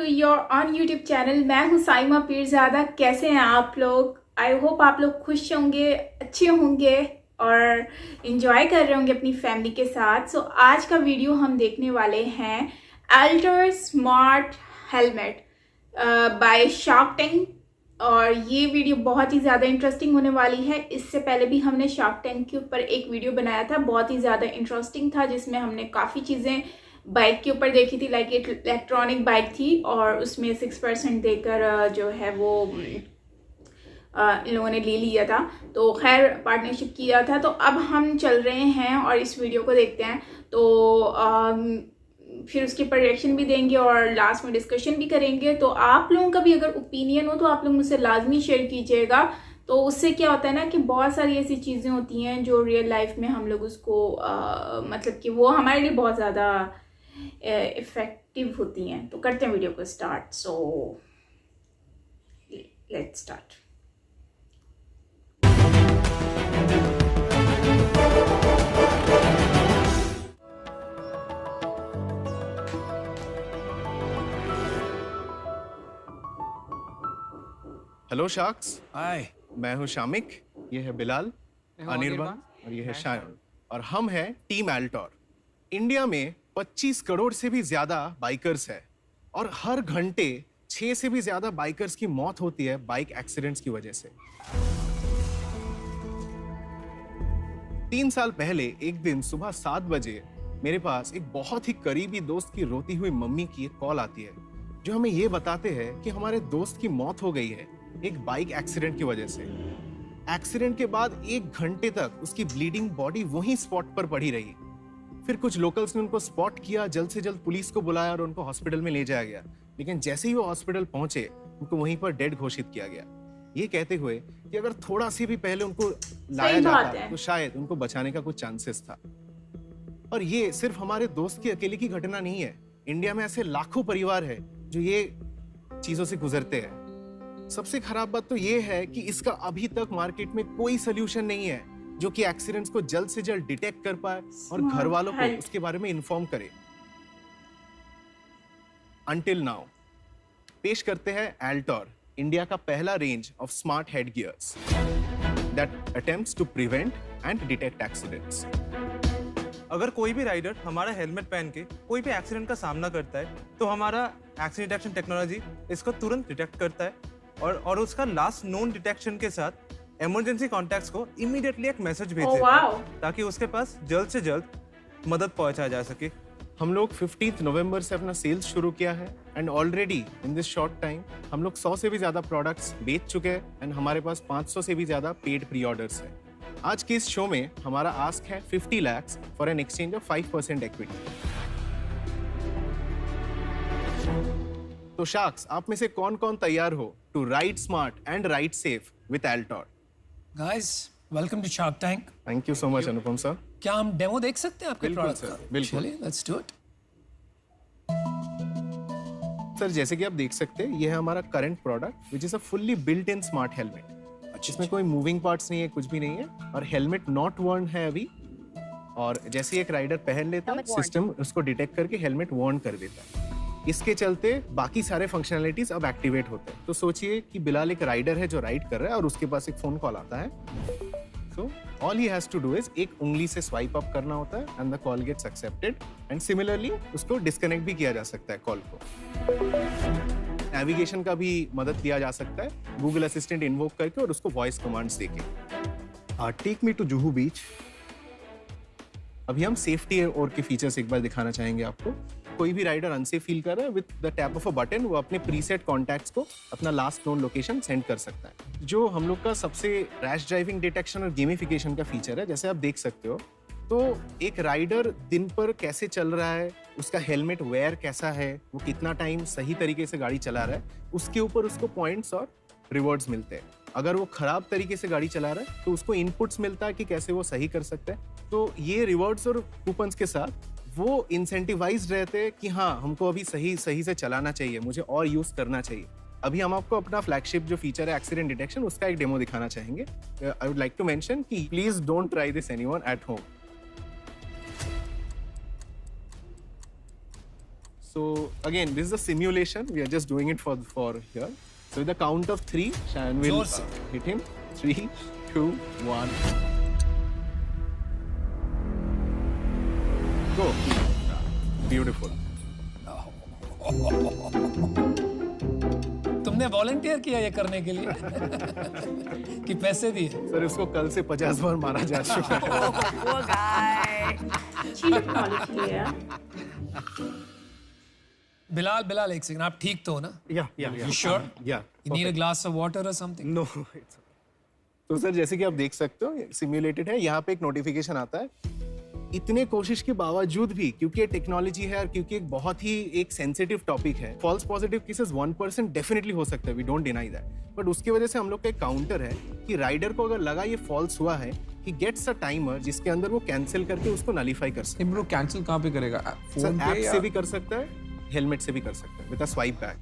Your on YouTube channel. मैं हूँ साइमा पीरज़ादा। कैसे हैं आप लोग? आई होप आप लोग खुश होंगे, अच्छे होंगे और इन्जॉय कर रहे होंगे अपनी फैमिली के साथ। सो आज का वीडियो हम देखने वाले हैं Altor smart helmet by Shark Tank. और ये वीडियो बहुत ही ज़्यादा इंटरेस्टिंग होने वाली है। इससे पहले भी हमने शार्क टैंक के ऊपर एक वीडियो बनाया था, बहुत ही ज़्यादा इंटरेस्टिंग था, जिसमें हमने काफ़ी चीज़ें बाइक के ऊपर देखी थी। लाइक एक इलेक्ट्रॉनिक बाइक थी और उसमें 6% देकर जो है वो इन लोगों ने ले लिया था। तो खैर पार्टनरशिप किया था। तो अब हम चल रहे हैं और इस वीडियो को देखते हैं। तो फिर उसके पर रिएक्शन भी देंगे और लास्ट में डिस्कशन भी करेंगे। तो आप लोगों का भी अगर ओपिनियन हो तो आप लोग मुझसे लाजमी शेयर कीजिएगा। तो उससे क्या होता है ना कि बहुत सारी ऐसी चीज़ें होती हैं जो रियल लाइफ में हम लोग उसको मतलब कि वो हमारे लिए बहुत ज़्यादा इफ़ेक्टिव होती हैं। तो करते हैं वीडियो को start. So let's start. Hello sharks, hi. मैं हूं शामिक, ये है बिलाल, अनिर्बान और ये है शायन। और हम हैं टीम एल्टोर। इंडिया में 25 करोड़ से भी ज्यादा बाइकर्स है और हर घंटे 6 से भी ज्यादा बाइकर्स की मौत होती है बाइक एक्सीडेंट्स की वजह से। 3 साल पहले एक दिन सुबह 7 बजे मेरे पास एक बहुत ही करीबी दोस्त की रोती हुई मम्मी की एक कॉल आती है, जो हमें ये बताते हैं कि हमारे दोस्त की मौत हो गई है एक बाइक एक्सीडेंट की वजह से। एक्सीडेंट के बाद 1 घंटे तक उसकी ब्लीडिंग बॉडी वहीं स्पॉट पर पड़ी रही। फिर कुछ लोकल्स ने उनको स्पॉट किया, जल्द से जल्द पुलिस को बुलाया और उनको हॉस्पिटल में ले जाया गया। लेकिन जैसे ही वो हॉस्पिटल पहुंचे, उनको वहीं पर डेड घोषित किया गया, ये कहते हुए कि अगर थोड़ा सी भी पहले उनको लाया जाता तो शायद उनको बचाने का कुछ चांसेस था। और ये सिर्फ हमारे दोस्त की अकेले की घटना नहीं है। इंडिया में ऐसे लाखों परिवार है जो ये चीजों से गुजरते हैं। सबसे खराब बात तो ये है कि इसका अभी तक मार्केट में कोई सोल्यूशन नहीं है जो कि एक्सीडेंट्स को जल्द से जल्द डिटेक्ट कर पाए और घर वालों को उसके बारे में इन्फॉर्म करे। Until now, पेश करते हैं एल्टोर, इंडिया का पहला range of smart head gears that attempts to prevent and detect accidents. अगर कोई भी राइडर हमारा हेलमेट पहन के कोई भी एक्सीडेंट का सामना करता है तो हमारा एक्सीडेंट डिटेक्शन टेक्नोलॉजी इसको तुरंत डिटेक्ट करता है और उसका लास्ट नोन डिटेक्शन के साथ इमरजेंसी कॉन्टैक्ट्स को इमीडिएटली एक मैसेज भेज देता है ताकि उसके पास जल्द से जल्द मदद पहुंचाया जा सके। हम लोग 15 नवंबर से अपना सेल्स शुरू किया है and already in this short time हम लोग 100 से भी ज्यादा प्रोडक्ट्स बेच चुके हैं एंड हमारे पास 500 से भी ज्यादा पेड प्री ऑर्डर्स है। आज के इस शो में हमारा आस्क है 50 lakhs for an exchange of 5% equity. तो शार्क्स, आप में से कौन कौन तैयार हो to ride smart and ride safe with Altor? Guys, welcome to Shark Tank. Thank you so much Anupam sir. क्या हम डेमो देख सकते हैं आपके बिल्कुल प्रोडक्ट सर, का? बिल्कुल। चलिए, let's do it. सर, जैसे कि आप देख सकते हैं, ये है हमारा current product which is a fully built in smart helmet. इसमें कोई मूविंग पार्ट्स नहीं है, कुछ भी नहीं है और हेलमेट नॉट वर्न है अभी। और जैसे ही एक राइडर पहन लेता है, सिस्टम उसको डिटेक्ट करके हेलमेट वर्न कर देता है। इसके चलते बाकी सारे फंक्शनैलिटीज अब एक्टिवेट होते हैं। तो सोचिए कि बिलाल एक राइडर है जो राइड कर रहा है और उसके पास एक फोन कॉल आता है। So all he has to do is एक उंगली से स्वाइप अप करना होता है and the call gets accepted and similarly उसको डिस्कनेक्ट भी किया जा सकता है कॉल को। नेविगेशन का भी मदद लिया जा सकता है गूगल असिस्टेंट इन्वोक करके और उसको वॉइस कमांड्स देके। टेक मी टू जुहू बीच। अभी हम सेफ्टी और के फीचर्स एक बार दिखाना चाहेंगे आपको। कोई भी राइडर अनसेफ फील कर रहा है, with the tap of a button वो अपने प्रीसेट कॉन्टैक्ट्स को अपना लास्ट नोन लोकेशन सेंड कर सकता है। जो हम लोग का सबसे रैश ड्राइविंग डिटेक्शन और गेमिफिकेशन का फीचर है, जैसे आप देख सकते हो। तो एक राइडर दिन पर कैसे चल रहा है, उसका हेलमेट वेयर कैसा है, वो कितना टाइम सही तरीके से गाड़ी चला रहा है, उसके ऊपर उसको पॉइंट्स और रिवॉर्ड्स मिलते हैं। अगर वो खराब तरीके से गाड़ी चला रहा है तो उसको इनपुट्स मिलता है कि कैसे वो सही कर सकता है। तो ये रिवॉर्ड्स और कूपन्स के साथ वो इंसेंटिवाइज्ड रहते हैं कि हाँ, हमको अभी सही से चलाना चाहिए, मुझे और यूज करना चाहिए। अभी हम आपको अपना फ्लैगशिप जो फीचर है एक्सीडेंट डिटेक्शन, उसका एक डेमो दिखाना चाहेंगे। I would like to mention कि please don't try this anyone at home. So again, this is a simulation. We are just doing it for here. So with the count of 3, Shayan will जोर से। hit him. 3, 2, 1. Go. Beautiful. तुमने volunteer किया ये करने के लिए कि पैसे दिए? सर इसको कल से 50 बार मारा जा चुका है. Poor guy. अच्छी टेक्नोलॉजी है. बिलाल एक सेकंड, आप ठीक तो हो ना? Yeah. You sure? Yeah. You need a glass of water or something? No. तो सर जैसे कि आप देख सकते हो सिम्युलेटेड है. यहाँ पे एक नोटिफिकेशन आता है. इतने कोशिश के बावजूद भी, क्योंकि ये टेक्नोलॉजी है और क्योंकि एक बहुत ही एक सेंसिटिव टॉपिक है, फॉल्स पॉजिटिव केसेस 1% डेफिनेटली हो सकता है. We don't deny that. But उसकी वजह से हम लोग का एक काउंटर है कि राइडर को अगर लगा ये फॉल्स हुआ है, ही गेट्स अ टाइमर जिसके अंदर वो कैंसिल करके उसको नलीफाई कर सकता ब्रो कैंसिल कहाँ पे करेगा? है. फोन ऐप पे से या भी कर सकता है, हेलमेट से भी कर सकता है विद अ स्वाइप बैक.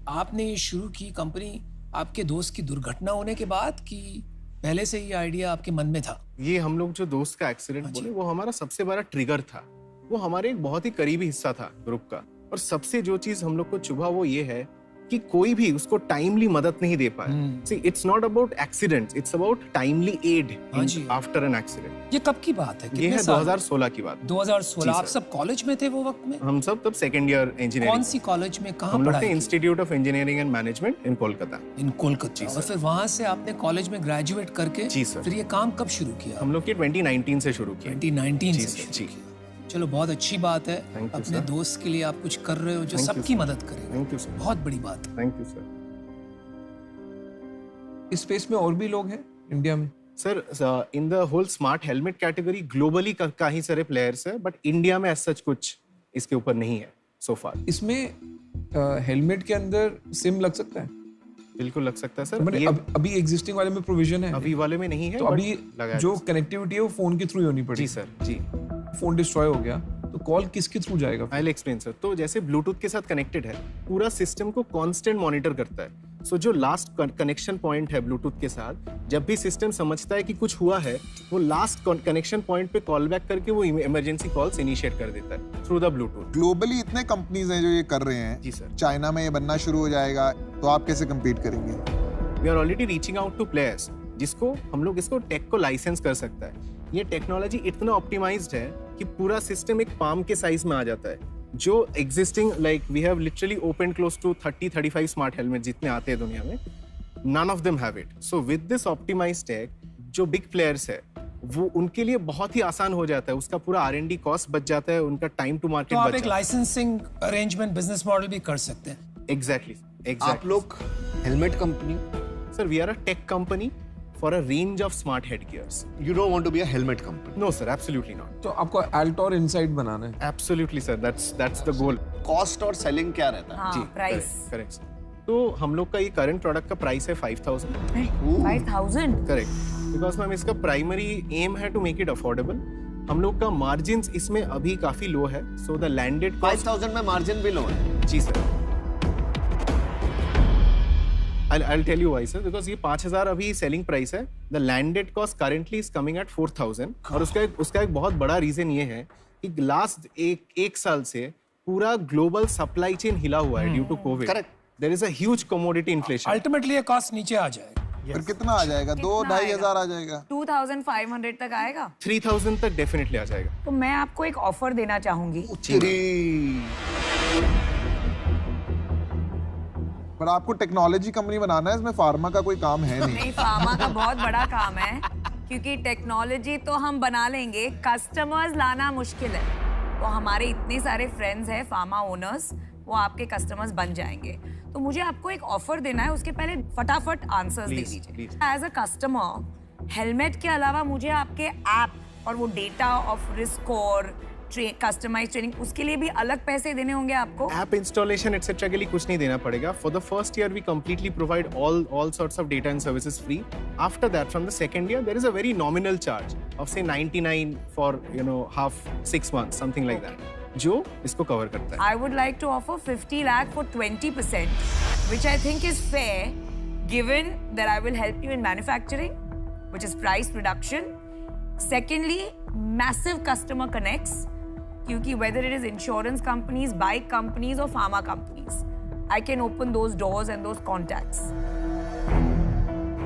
आपने ये शुरू की कंपनी आपके दोस्त की दुर्घटना होने के बाद कि पहले से ही आइडिया आपके मन में था? ये हम लोग जो दोस्त का एक्सीडेंट बोले वो हमारा सबसे बड़ा ट्रिगर था. वो हमारे एक बहुत ही करीबी हिस्सा था ग्रुप का. और सबसे जो चीज हम लोग को चुभा वो ये है कि कोई भी उसको टाइमली मदद नहीं दे पाया. See it's not about accidents, it's about timely aid after an accident. ये कब की बात है? ये कितने है साल? 2016 की बात. 2016. जी, आप सर. सब कॉलेज में थे वो वक्त में? हम सब तब सेकेंड ईयर कौन इंजीनियरिंग. सी कॉलेज में, कहाँ हम लोग थे पढ़ाई की? Institute of engineering and management in Kolkata. In Kolkata. और फिर वहां से आपने कॉलेज में ग्रेजुएट करके जी, सर. फिर ये काम कब शुरू किया? हम लोग की 2019 से शुरू किया. 2019 जी, से सर, शुरू जी. किया. चलो बहुत अच्छी बात है. Thank you, अपने sir. दोस्त के लिए आप कुछ कर रहे हो जो Thank you, सबकी sir. मदद करेगा. Thank you sir. बहुत बड़ी बात है. Thank you sir. इस स्पेस में और भी लोग हैं इंडिया में? Sir in the whole smart helmet category globally काफी सारे प्लेयर्स है, बट इंडिया में सच कुछ इसके ऊपर नहीं है सो फार. इसमें हेलमेट के अंदर सिम लग सकता है? बिल्कुल लग सकता है सर. मैंने ये अभी एग्जिस्टिंग वाले में प्रोविजन है? अभी वाले में नहीं है. तो but अभी लगाया जो है. कनेक्टिविटी है वो फोन के थ्रू ही होनी जी पड़ेगी. सर जी. फोन डिस्ट्रॉय हो गया तो कॉल किसके थ्रू जाएगा? I will explain sir. तो जैसे ब्लूटूथ के साथ कनेक्टेड है, पूरा सिस्टम को कांस्टेंट मॉनिटर करता है. सो जो लास्ट कनेक्शन पॉइंट है ब्लूटूथ के साथ, जब भी सिस्टम समझता है कि कुछ हुआ है, वो लास्ट कनेक्शन पॉइंट पे कॉल बैक करके वो इमरजेंसी कॉल्स इनिशिएट कर देता है थ्रू द ब्लूटूथ. ग्लोबली इतने कंपनीज हैं जो ये कर रहे हैं. जी सर. चाइना में ये बनना शुरू हो जाएगा तो आप कैसे compete करेंगे? We are already reaching out to players जिसको हम लोग इसको टेक को लाइसेंस कर सकता है. ये टेक्नोलॉजी इतना ऑप्टिमाइज्ड है कि पूरा सिस्टम एक पाम के साइज में आ जाता है. जो existing like we have literally open close to 30-35 smart helmet जितने आते हैं दुनिया में, none of them have it. So with this optimized tech जो बिग प्लेयर्स है वो उनके लिए बहुत ही आसान हो जाता है. उसका पूरा R&D कॉस्ट बच जाता है, उनका टाइम टू मार्केट तो आप बच एक जाता है. लाइसेंसिंग अरेंजमेंट बिजनेस मॉडल भी कर सकते हैं. एग्जैक्टली. आप लोग helmet company, sir we are a tech company for a range of smart headgears. you don't want to be a helmet company. No sir, absolutely not. तो आपको Altor Insight बनाना है? Absolutely sir, that's the goal. Cost और selling क्या रहता है? हाँ, price. Correct. तो हम लोग का ये करंट प्रोडक्ट का प्राइस है 5,000. 5,000. करेक्ट. बिकॉज मैम इसका प्राइमरी एम है टू मेक इट अफोर्डेबल. हम लोग का मार्जिन इसमें अभी काफी लो है. सो द लैंडेड 5,000 में मार्जिन भी लो है. जी sir. I'll tell you why sir, because ये 5,000 अभी सेलिंग प्राइस है. The landed cost currently is coming at 4,000. और उसका एक बहुत बड़ा रीजन ये है कि लास्ट एक साल से पूरा ग्लोबल सप्लाई चेन हिला हुआ है due to COVID. Correct. There is a huge commodity inflation. Ultimately ये कॉस्ट नीचे आ जाएगा. फिर कितना आ जाएगा? 2-2,5 हजार आ जाएगा. 2,500 तक आएगा. 3,000 तक डेफिनेटली आ जाएगा. तो मैं आपको एक ऑफर देना चाहूंगी. पर आपको टेक्नोलॉजी कंपनी बनाना है, इसमें फार्मा का कोई काम है नहीं. नहीं, फार्मा का बहुत बड़ा काम है क्योंकि टेक्नोलॉजी तो हम बना लेंगे, कस्टमर्स लाना मुश्किल है. तो हमारे इतने सारे फ्रेंड्स हैं फार्मा ओनर्स, वो आपके कस्टमर्स बन जाएंगे. तो मुझे आपको एक ऑफर देना है, उसके पहले फटाफट आंसर्स दे दीजिए. एज अ कस्टमर हेलमेट के अलावा मुझे आपके ऐप और वो डेटा ऑफ रिस्क और कस्टमाइज ट्रेनिंग, उसके लिए भी अलग पैसे देने होंगे आपको. ऐप इंस्टॉलेशन एक्सेट्रा के लिए कुछ नहीं देना पड़ेगा. For the first year we completely provide all sorts of data and services free. After that, from the second year, there is a very nominal charge of say 99 for half 6 months, something like that, जो इसको cover करता है. I would like to offer 50 lakh for 20%, which I think is fair, given that I will help you in manufacturing, which is price reduction. Secondly, massive customer connects. क्योंकि whether it is insurance companies, bike companies or pharma companies, I can open those doors and those contacts.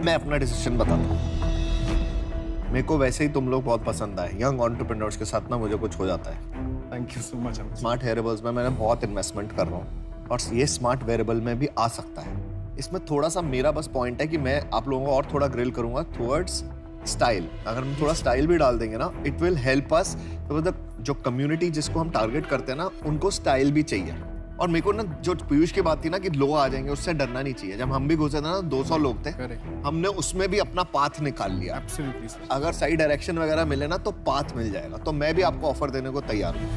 मैं अपना decision बताता हूँ। मेरे को वैसे ही तुम लोग बहुत पसंद आए। यंग एंटरप्रेन्योर्स के साथ ना मुझे कुछ हो जाता है। Thank you so much. Smart hearables में मैंने बहुत इन्वेस्टमेंट कर रहा हूँ और ये स्मार्ट वेरेबल में भी आ सकता है। इसमें थोड़ा सा मेरा बस पॉइंट है कि मैं आप लोगों को और थोड़ा ग्रिल करूंगा टुवर्ड्स स्टाइल। अगर हम थोड़ा स्टाइल भी डाल देंगे ना, इट विल हेल्प अस। तो मतलब जो कम्युनिटी जिसको हम टारगेट करते हैं ना, उनको स्टाइल भी चाहिए। और मेरे को ना जो पीयूष की बात थी ना कि लोग आ जाएंगे, उससे डरना नहीं चाहिए। जब हम भी घुसे थे ना 200 लोग थे, हमने उसमें भी अपना पाथ निकाल लिया। Absolutely sir. अगर सही डायरेक्शन वगैरह मिले ना तो पाथ मिल जाएगा। तो मैं भी आपको ऑफर देने को तैयार हूँ।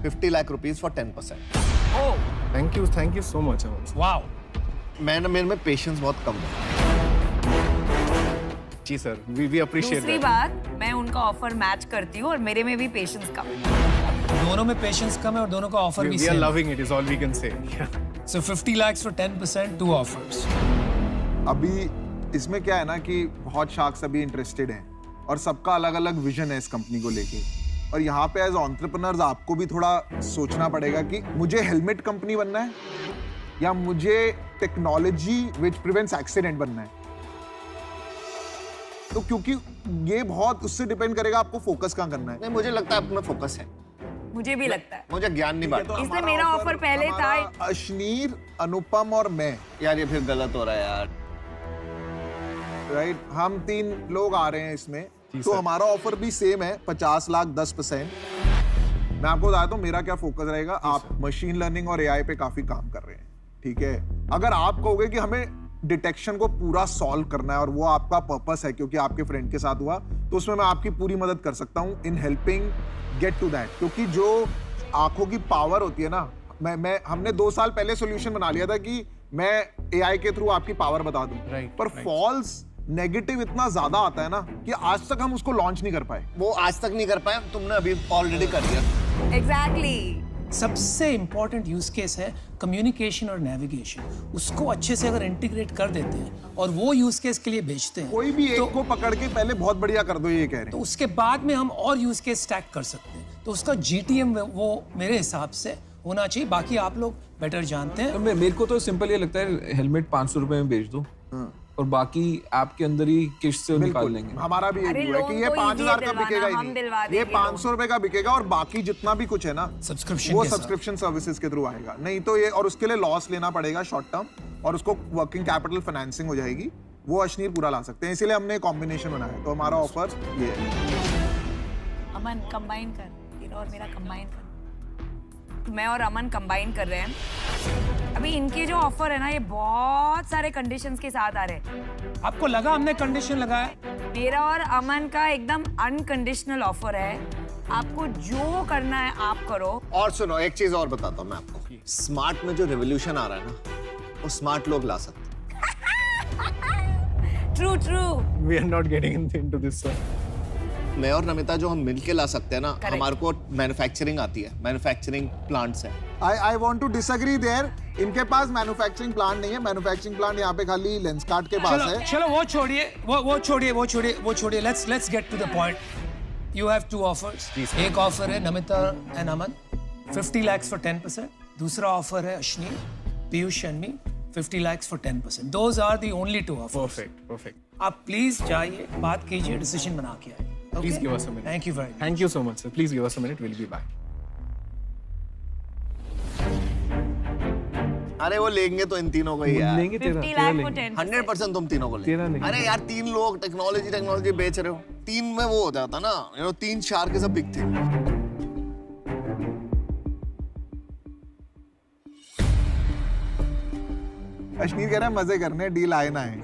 50 lakh rupees for 10%। Thank you so much. Wow, मेरे में पेशेंस बहुत कम है। जी सर, वी अप्रिशिएट दूसरी बात, मैं उनका ऑफर मैच करती हूँ और मेरे में भी पेशेंस कम है। दोनों में पेशेंस कम है और दोनों का ऑफर भी we are same. Loving it is all we can say. So 50 lakhs for 10%, 2 offers. अभी इसमें क्या है ना कि बहुत शार्क्स अभी इंटरेस्टेड हैं और सबका अलग अलग विजन है इस कंपनी को लेके। और यहाँ पे एज एंटरप्रेन्योर्स आपको भी थोड़ा सोचना पड़ेगा कि मुझे हेलमेट कंपनी बनना है या मुझे टेक्नोलॉजी विच प्रिवेंट्स एक्सीडेंट बनना है। तो क्योंकि ये बहुत उससे डिपेंड करेगा आपको फोकस कहाँ करना है। नहीं, मुझे लगता है अपना फोकस है। मुझे भी लगता है। मुझे ज्ञान नहीं बांटना। इसलिए मेरा ऑफर पहले था। अश्नीर, अनुपम और मैं, यार ये फिर गलत हो रहा है यार। राइट, हम 3 लोग आ रहे हैं इसमें। तो हमारा ऑफर भी सेम है, 50 लाख 10%। मैं आपको बताता हूँ मेरा क्या फोकस रहेगा। आप मशीन लर्निंग और एआई पे काफी काम कर रहे हैं, ठीक है। अगर आप कहोगे कि हमें डिटेक्शन को पूरा सॉल्व करना है और वो आपका पर्पस है क्योंकि आपके फ्रेंड के साथ हुआ, तो उसमें मैं आपकी पूरी मदद कर सकता हूँ in helping get to that. क्योंकि जो आंखों की पावर होती है ना, हमने 2 साल पहले सॉल्यूशन बना लिया था कि मैं एआई के थ्रू आपकी पावर बता दूं। पर फॉल्स नेगेटिव इतना ज्यादा आता है ना कि आज तक हम उसको लॉन्च नहीं कर पाए। वो आज तक नहीं कर पाए, तुमने अभी ऑलरेडी कर दिया। एग्जैक्टली। सबसे इंपॉर्टेंट यूज केस है कम्युनिकेशन और नेविगेशन। उसको अच्छे से अगर इंटीग्रेट कर देते हैं और वो यूज केस के लिए बेचते हैं, कोई भी एक को पकड़ के पहले बहुत बढ़िया कर दो, ये कह रहे तो हैं। उसके बाद में हम और यूज केस स्टैक कर सकते हैं। तो उसका जीटीएम वो मेरे हिसाब से होना चाहिए। बाकी आप लोग बेटर जानते हैं। तो मेरे को तो सिंपल ये लगता है, हेलमेट 500 रुपए में बेच दो और बाकी ऐप के अंदर ही किस्त से निकाल लेंगे। हमारा भी अरे यही है कि ये लोन तो 5000 का easy है बिकेगा ही दिलवाना, हम दिलवा नहीं, ये देंगे 500 रुपए का बिकेगा और बाकी जितना भी कुछ है ना सब्सक्रिप्शन वो के साथ। सब्सक्रिप्शन सर्विसेज के थ्रू आएगा। नहीं तो ये, और उसके लिए लॉस लेना पड़ेगा शॉर्ट टर्म, और उसको वर्किंग कैपिटल फाइनेंसिंग हो जाएगी। वो अश्नीर पूरा ला सकते हैं, इसीलिए हमने कॉम्बिनेशन बनाया। तो हमारा ऑफर ये है। अमन कंबाइन कर, तेरा और मेरा कंबाइन कर। मैं और अमन कंबाइन कर रहे हैं। अभी इनके जो ऑफर है ना, ये बहुत सारे कंडीशंस के साथ आ रहे हैं। आपको लगा हमने कंडीशन लगाया? मेरा और अमन का एकदम अनकंडीशनल ऑफर है। आपको जो करना है आप करो। और सुनो, एक चीज और बताता हूँ मैं आपको। स्मार्ट में जो रेवोल्यूशन आ रहा है ना, वो स्मार्ट लोग ला सकते हैं। True true. We are not getting into this sir. मैं और नमिता जो हम मिलके ला सकते हैं ना, हमारे को मैन्युफैक्चरिंग आती है, मैन्युफैक्चरिंग प्लांट्स है। I want to disagree there. इनके पास मैन्युफैक्चरिंग प्लांट नहीं है। मैन्युफैक्चरिंग प्लांट यहाँ पे खाली लेंसकार्ट के पास है। चलो वो छोड़िए। Let's get to the point. You have 2 offers. एक ऑफर है Namita and Aman, 50 lakhs for 10%. दूसरा ऑफर है Ashneer, Piyush and me, 50 lakhs for 10%. Those are the only 2 offers. Perfect. आप प्लीज जाइए, बात कीजिए, डिसीजन बना के आइए। Please give us a minute. Thank you very much. Thank you so much, sir. Please give us a minute. We'll be back. अरे वो लेंगे तो इन तीनों को ही यार। लेंगे 50 लाख को 10%। 100% तुम तीनों को तेरा लेंगे। लेंगे। अरे यार 3 लोग टेक्नोलॉजी बेच रहे हो। 3 में वो हो जाता ना, 3 shark is a big thing. Ashneer कह रहा है मजे करने, डील आए ना है।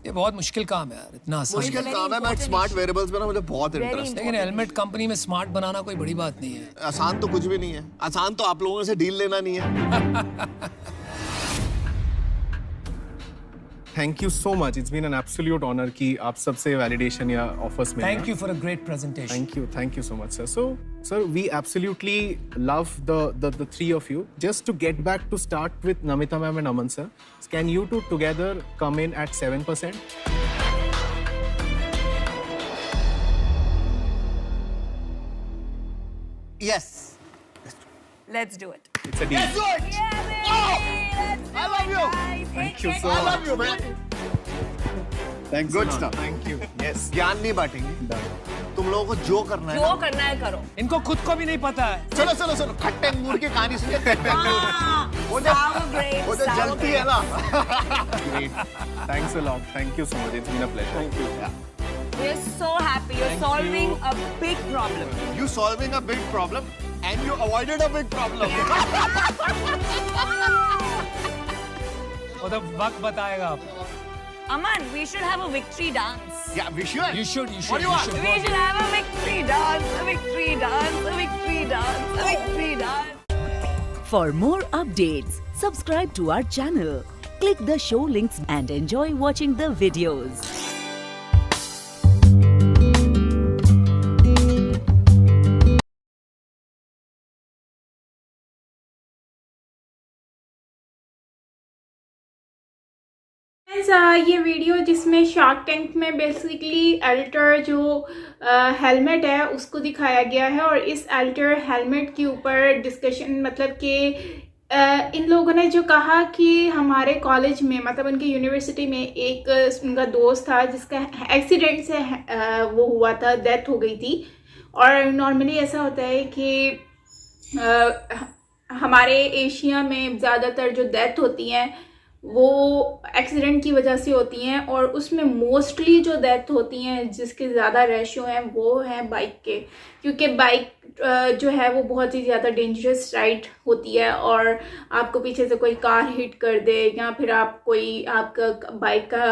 ये बहुत मुश्किल काम है यार, इतना आसान। मुश्किल काम है। मैं स्मार्ट वेरेबल्स में ना मुझे बहुत इंटरेस्ट है। लेकिन हेलमेट कंपनी में स्मार्ट बनाना कोई बड़ी बात नहीं है। आसान तो कुछ भी नहीं है। आसान तो आप लोगों से डील लेना नहीं है। Thank you so much. It's been an absolute honor कि आप सबसे validation या offers मिले। Thank you for a great presentation. Thank you so much, sir. So, sir, we absolutely love the 3 of you. Just to get back to start with Namita ma'am and Aman sir, can you two together come in at 7%? Yes. Let's do it. It's a deal. Let's do it. Yeah, baby. Let's do I love it, you. guys. Thank you so I much. love you, man. Thanks Good a lot. stuff. Thank you. Yes. ज्ञान नहीं बांटेंगे. Done. तुम लोगों को जो करना है जो ना, करना है करो. इनको खुद को भी नहीं पता है. चलो चलो चलो खट्टे अंगूर की कहानी सुनिए. हाँ, वो जो sour grapes, वो जो sour जलती है grapes. ना. Great. Thanks a lot. Thank you so much. It's been a pleasure. Thank you. Yeah. We're so happy. You're solving a big problem. You solving a big problem and you avoided a big problem. वो तो वक्त बताएगा आप. Aman, we should have a victory dance. Yeah, we should. You should. What do you want? We should have a victory dance, a victory dance, a victory dance, a victory dance. For more updates, subscribe to our channel, click the show links and enjoy watching the videos. ये video जिसमें shark tank में basically alter जो helmet है उसको दिखाया गया है और इस अल्टर हेलमेट के ऊपर डिस्कशन मतलब कि इन लोगों ने जो कहा कि हमारे कॉलेज में मतलब उनकी यूनिवर्सिटी में एक उनका दोस्त था जिसका एक्सीडेंट से वो हुआ था, डेथ हो गई थी. और नॉर्मली ऐसा होता है कि हमारे एशिया में ज़्यादातर जो डेथ होती हैं वो एक्सीडेंट की वजह से होती हैं और उसमें मोस्टली जो डेथ होती हैं जिसके ज़्यादा रेशियो हैं वो हैं बाइक के, क्योंकि बाइक जो है वो बहुत ही ज़्यादा डेंजरस राइड होती है और आपको पीछे से कोई कार हिट कर दे या फिर आपका बाइक का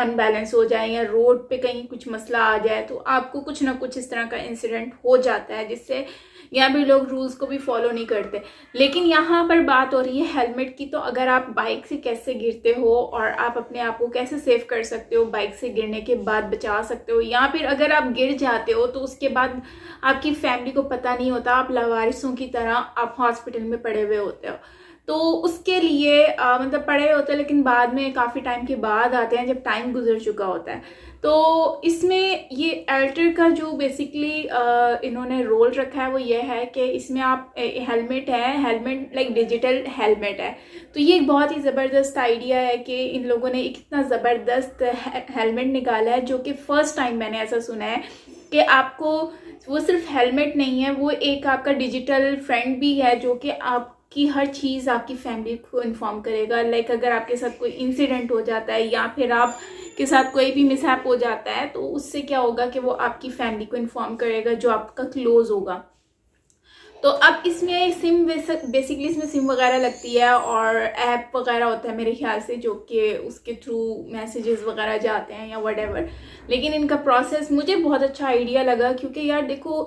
अनबैलेंस हो जाए या रोड पे कहीं कुछ मसला आ जाए तो आपको कुछ ना कुछ इस तरह का इंसिडेंट हो जाता है जिससे यहाँ भी लोग रूल्स को भी फॉलो नहीं करते. लेकिन यहाँ पर बात हो रही है हेलमेट की. तो अगर आप बाइक से कैसे गिरते हो और आप अपने आप को कैसे सेव कर सकते हो, बाइक से गिरने के बाद बचा सकते हो, या फिर अगर आप गिर जाते हो तो उसके बाद आपकी फैमिली को पता नहीं होता, आप लावारिसों की तरह आप हॉस्पिटल में पड़े हुए होते हो. तो उसके लिए मतलब पड़े होते हैं लेकिन बाद में काफ़ी टाइम के बाद आते हैं जब टाइम गुजर चुका होता है. तो इसमें ये अल्टर का जो बेसिकली इन्होंने रोल रखा है वो ये है कि इसमें आप हेलमेट है, हेलमेट लाइक डिजिटल हेलमेट है. तो ये एक बहुत ही ज़बरदस्त आइडिया है कि इन लोगों ने एक इतना ज़बरदस्त हेलमेट निकाला है जो कि फ़र्स्ट टाइम मैंने ऐसा सुना है कि आपको वो सिर्फ हेलमेट नहीं है, वो एक आपका डिजिटल फ्रेंड भी है जो कि आपकी हर चीज़ आपकी फैमिली को इन्फॉर्म करेगा. लाइक अगर आपके साथ कोई इंसिडेंट हो जाता है या फिर आप के साथ कोई भी मिसहैप हो जाता है तो उससे क्या होगा कि वो आपकी फैमिली को इन्फॉर्म करेगा जो आपका क्लोज होगा. तो अब इसमें सिम बेसिकली इसमें सिम वगैरह लगती है और ऐप वगैरह होता है मेरे ख्याल से जो कि उसके थ्रू मैसेजेस वगैरह जाते हैं या व्हाटएवर. लेकिन इनका प्रोसेस मुझे बहुत अच्छा आइडिया लगा क्योंकि यार देखो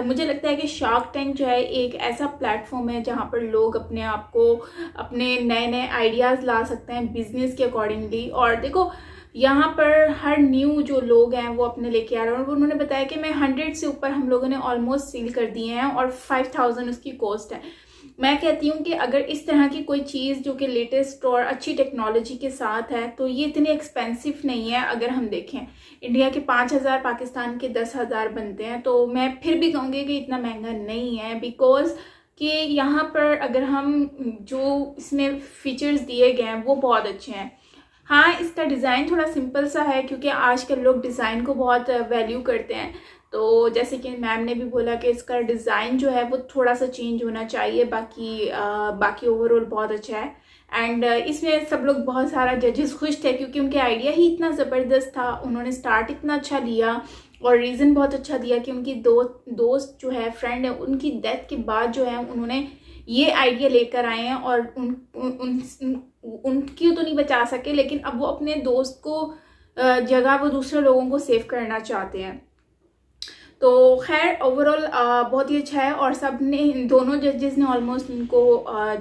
मुझे लगता है कि शार्क टैंक जो है एक ऐसा प्लेटफॉर्म है जहाँ पर लोग अपने आप को अपने नए नए आइडियाज़ ला सकते हैं बिजनेस के अकॉर्डिंगली. और देखो यहाँ पर हर न्यू जो लोग हैं वो अपने लेके आ रहे हैं और उन्होंने बताया कि मैं 100 से ऊपर हम लोगों ने ऑलमोस्ट सेल कर दिए हैं और 5000 उसकी कॉस्ट है. मैं कहती हूँ कि अगर इस तरह की कोई चीज़ जो कि लेटेस्ट और अच्छी टेक्नोलॉजी के साथ है तो ये इतनी एक्सपेंसिव नहीं है. अगर हम देखें इंडिया के 5000 पाकिस्तान के 10,000 बनते हैं तो मैं फिर भी कहूँगी कि इतना महंगा नहीं है. बिकॉज कि यहाँ पर अगर हम जो इसमें फीचर्स दिए गए हैं वो बहुत अच्छे हैं. हाँ, इसका डिज़ाइन थोड़ा सिंपल सा है क्योंकि आजकल लोग डिज़ाइन को बहुत वैल्यू करते हैं. तो जैसे कि मैम ने भी बोला कि इसका डिज़ाइन जो है वो थोड़ा सा चेंज होना चाहिए. बाकी ओवरऑल बहुत अच्छा है. एंड इसमें सब लोग बहुत सारा जजेस खुश थे क्योंकि उनके आइडिया ही इतना ज़बरदस्त था. उन्होंने स्टार्ट इतना अच्छा लिया और रीज़न बहुत अच्छा दिया कि उनकी दोस्त जो है फ्रेंड है उनकी डेथ के बाद जो है उन्होंने ये आइडिया लेकर आए हैं और उनकी तो नहीं बचा सके लेकिन अब वो अपने दोस्त को जगह वो दूसरे लोगों को सेव करना चाहते हैं. तो खैर ओवरऑल बहुत ही अच्छा है और सब ने दोनों जजेस ने ऑलमोस्ट इनको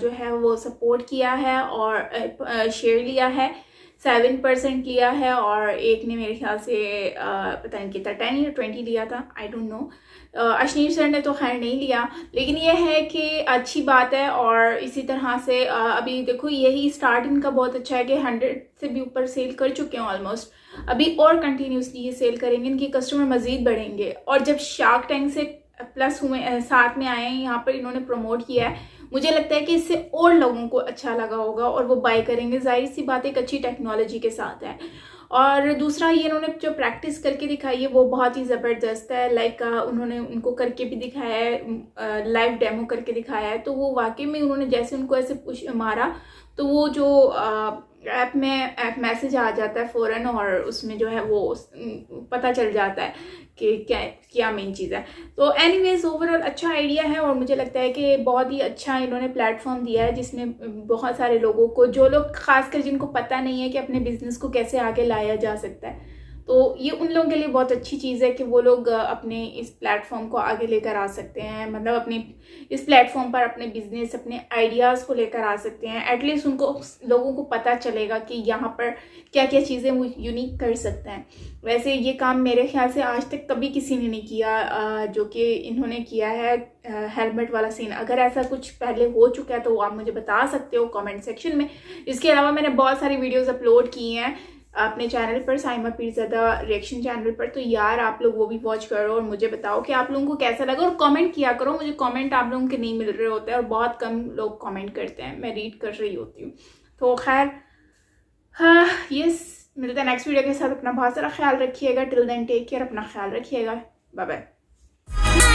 जो है वो सपोर्ट किया है और शेयर लिया है. 7% लिया है और एक ने मेरे ख्याल से पता नहीं कितना 10 या 20 लिया था, I don't know. Ashneer sir ने तो खैर नहीं लिया. लेकिन ये है कि अच्छी बात है. और इसी तरह से अभी देखो यही स्टार्ट इनका बहुत अच्छा है कि 100 से भी ऊपर सेल कर चुके हैं ऑलमोस्ट. अभी और कंटिन्यूसली ये सेल करेंगे, इनके कस्टमर मज़ीद बढ़ेंगे. और जब शार्क टैंक से प्लस हुए साथ में आए हैं यहाँ पर, इन्होंने प्रमोट किया है। मुझे लगता है कि इससे और लोगों को अच्छा लगा होगा और वो बाय करेंगे। जाहिर सी बात एक अच्छी टेक्नोलॉजी के साथ है। और दूसरा, ये इन्होंने जो प्रैक्टिस करके दिखाई है वो बहुत ही ज़बरदस्त है। लाइक उन्होंने उनको करके भी दिखाया है, लाइव डेमो करके दिखाया है। तो वो वाकई में उन्होंने जैसे उनको ऐसे पुश मारा तो वो जो ऐप में मैसेज आ जाता है फ़ौरन, और उसमें जो है वो पता चल जाता है कि क्या मेन चीज़ है। तो एनीवेज ओवरऑल अच्छा आइडिया है और मुझे लगता है कि बहुत ही अच्छा इन्होंने प्लेटफॉर्म दिया है जिसमें बहुत सारे लोगों को, जो लोग खासकर जिनको पता नहीं है कि अपने बिजनेस को कैसे आगे लाया जा सकता है, तो ये उन लोगों के लिए बहुत अच्छी चीज़ है कि वो लोग अपने इस प्लेटफॉर्म को आगे लेकर आ सकते हैं। मतलब अपने इस प्लेटफॉर्म पर अपने बिजनेस, अपने आइडियाज़ को लेकर आ सकते हैं। एटलीस्ट उनको, लोगों को पता चलेगा कि यहाँ पर क्या क्या चीज़ें वो यूनिक कर सकते हैं। वैसे ये काम मेरे ख्याल से आज तक कभी किसी ने नहीं किया जो कि इन्होंने किया है, हेलमेट वाला सीन। अगर ऐसा कुछ पहले हो चुका है तो आप मुझे बता सकते हो कमेंट सेक्शन में। इसके अलावा मैंने बहुत सारी वीडियोज़ अपलोड की हैं अपने चैनल पर, साइमा पीरज़ादा रिएक्शन चैनल पर, तो यार आप लोग वो भी वॉच करो और मुझे बताओ कि आप लोगों को कैसा लगा, और कमेंट किया करो। मुझे कमेंट आप लोगों के नहीं मिल रहे होते हैं और बहुत कम लोग कमेंट करते हैं, मैं रीड कर रही होती हूँ। तो खैर हाँ, यस, मिलते हैं नेक्स्ट वीडियो के साथ। अपना बहुत सारा ख्याल रखिएगा। टिल देन टेक केयर, अपना ख्याल रखिएगा। Bye bye.